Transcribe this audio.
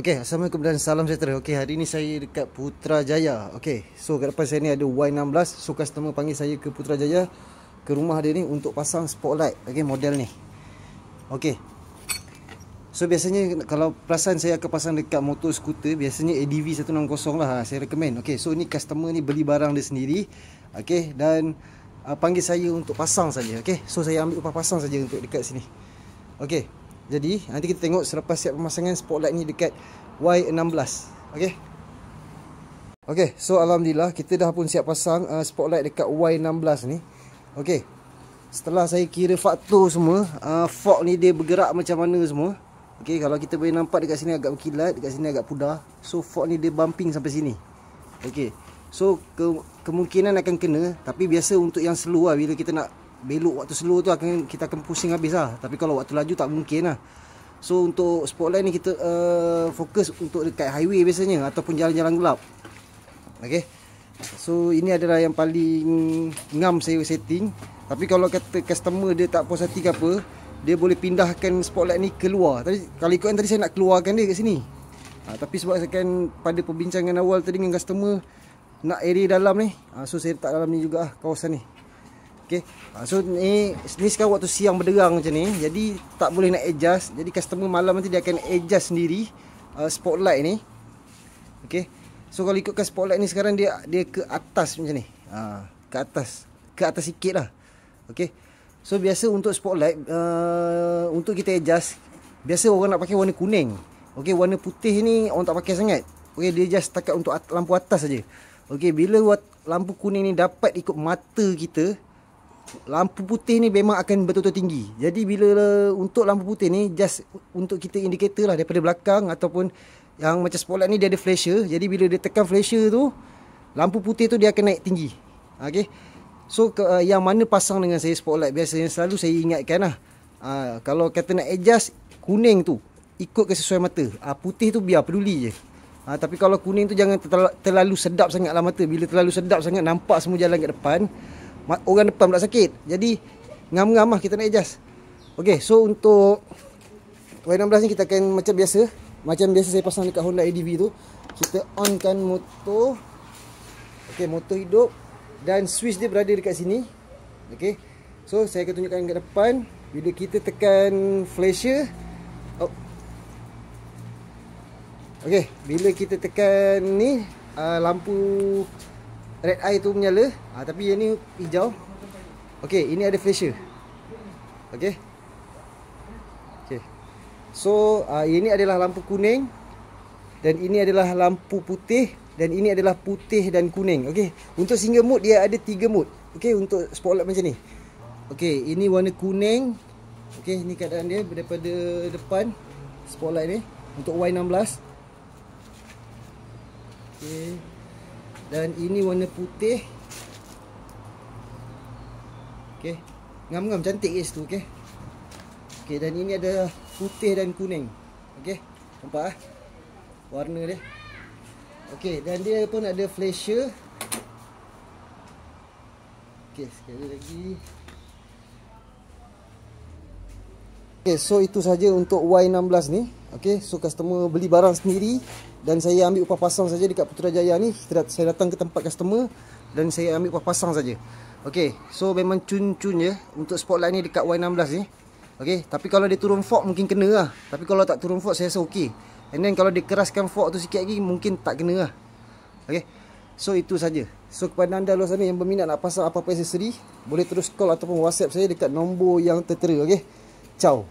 Okey, Assalamualaikum dan salam sejahtera. Okey, hari ni saya dekat Putrajaya. Okey, so kat depan saya ni ada Y16. So customer panggil saya ke Putrajaya, ke rumah dia ni untuk pasang spotlight. Okey, model ni. Okey. So biasanya kalau perasan saya akan pasang dekat motor skuter, biasanya ADV 160 lah saya recommend. Okey, so ni customer ni beli barang dia sendiri. Okey, dan panggil saya untuk pasang saja. Okey, so saya ambil upah pasang saja untuk dekat sini. Okey. Jadi nanti kita tengok selepas siap pemasangan spotlight ni dekat Y16. Okey. Okey, so alhamdulillah kita dah pun siap pasang spotlight dekat Y16 ni. Okey. Setelah saya kira faktor semua, fog ni dia bergerak macam mana semua. Okey, kalau kita boleh nampak dekat sini agak berkilat, dekat sini agak pudar. So fog ni dia bumping sampai sini. Okey. So kemungkinan akan kena, tapi biasa untuk yang slow lah, bila kita nak belok waktu slow tu kita akan pusing habis lah. Tapi kalau waktu laju tak mungkin lah. So untuk spotlight ni kita fokus untuk dekat highway biasanya, ataupun jalan-jalan gelap. Okay. So ini adalah yang paling ngam saya setting. Tapi kalau kata customer dia tak puas hati ke apa, dia boleh pindahkan spotlight ni keluar. Tadi kalau ikutkan tadi saya nak keluarkan dia kat sini. Tapi sebab saya kan pada perbincangan awal tadi dengan customer nak area dalam ni, so saya letak dalam ni juga kawasan ni. Okay. So ni sekarang waktu siang berderang macam ni, jadi tak boleh nak adjust. Jadi customer malam nanti dia akan adjust sendiri spotlight ni. Okay. So kalau ikutkan spotlight ni sekarang dia ke atas macam ni, ke atas sikit lah. Okay. So biasa untuk spotlight untuk kita adjust, biasa orang nak pakai warna kuning. Okay, warna putih ni orang tak pakai sangat. Okay, dia just setakat untuk lampu atas saja. Okay, bila lampu kuning ni dapat ikut mata kita, lampu putih ni memang akan betul-betul tinggi. Jadi bila untuk lampu putih ni just untuk kita indikator lah daripada belakang, ataupun yang macam spotlight ni dia ada flasher. Jadi bila dia tekan flasher tu, lampu putih tu dia akan naik tinggi. Okay. So yang mana pasang dengan saya spotlight, biasanya selalu saya ingatkan lah, kalau kata nak adjust, kuning tu ikut ke sesuai mata, putih tu biar peduli je. Tapi kalau kuning tu jangan terlalu sedap sangat lah mata. Bila terlalu sedap sangat nampak semua jalan kat depan, orang depan pula sakit. Jadi ngam-ngam lah kita nak adjust. Okay, so untuk Y16 ni kita akan macam biasa saya pasang dekat Honda ADV tu. Kita onkan motor. Okay, motor hidup, dan switch dia berada dekat sini. Okay, so saya akan tunjukkan kat depan. Bila kita tekan flasher, okay, bila kita tekan ni, lampu red eye tu menyala, tapi yang ni hijau. Okey, ini ada flasher. Okey. Okey. So, ini adalah lampu kuning, dan ini adalah lampu putih, dan ini adalah putih dan kuning. Okey. Untuk single mode dia ada 3 mode. Okey, untuk spotlight macam ni. Okey, ini warna kuning. Okey, ini keadaan dia daripada depan spotlight ni untuk Y16. Okey. Dan ini warna putih. Okey. Ngam-ngam cantik guys tu, okey. Okey, dan ini ada putih dan kuning. Okey. Nampak warna dia. Okey, dan dia pun ada flasher. Okey, sekali lagi. Okey, so itu saja untuk Y16 ni. Okey, so customer beli barang sendiri dan saya ambil upah pasang saja dekat Putrajaya ni. Saya datang ke tempat customer dan saya ambil upah pasang saja. Okey, so memang cun-cun je untuk spotlight ni dekat Y16 ni. Okey, tapi kalau dia turun fog mungkin kena lah. Tapi kalau tak turun fog saya rasa okey. And then kalau dia keraskan fog tu sikit lagi mungkin tak kena lah. Okey, so itu saja. So kepada anda luar sana yang berminat nak pasang apa-apa aksesori, boleh terus call ataupun WhatsApp saya dekat nombor yang tertera. Okey, ciao.